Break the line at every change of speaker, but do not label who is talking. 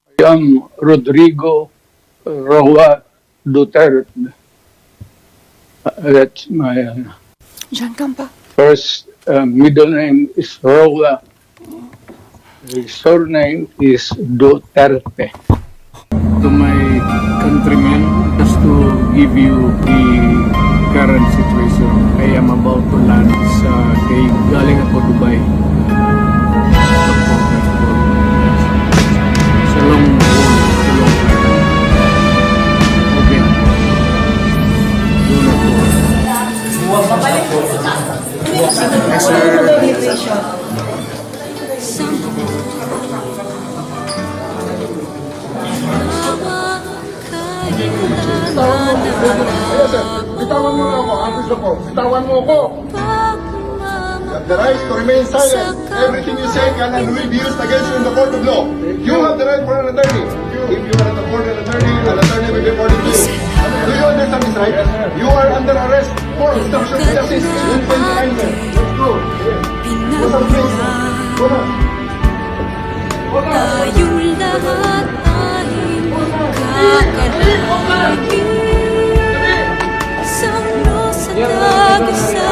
I am Rodrigo Roa Duterte. That's my first middle name is Roa. His surname is Duterte.
To my countrymen, just to give you the current situation, I am about to land sa galing ako Dubai. Sa long flight. Okay na po. Doon ako. Yes, sir.
Bitawan mo na ako, gusto ko. Bitawan mo ako. The right to remain silent. Everything you say can and will be used against you in the court of law. You have the right for an attorney. If you are at the court an attorney will be reported to you. Do you understand this right? You are under arrest for obstruction of justice in 2019. Let's go. What's up, please? Go na.
Tayong lahat ay kakalahagi. Sa ulo sa dagat sa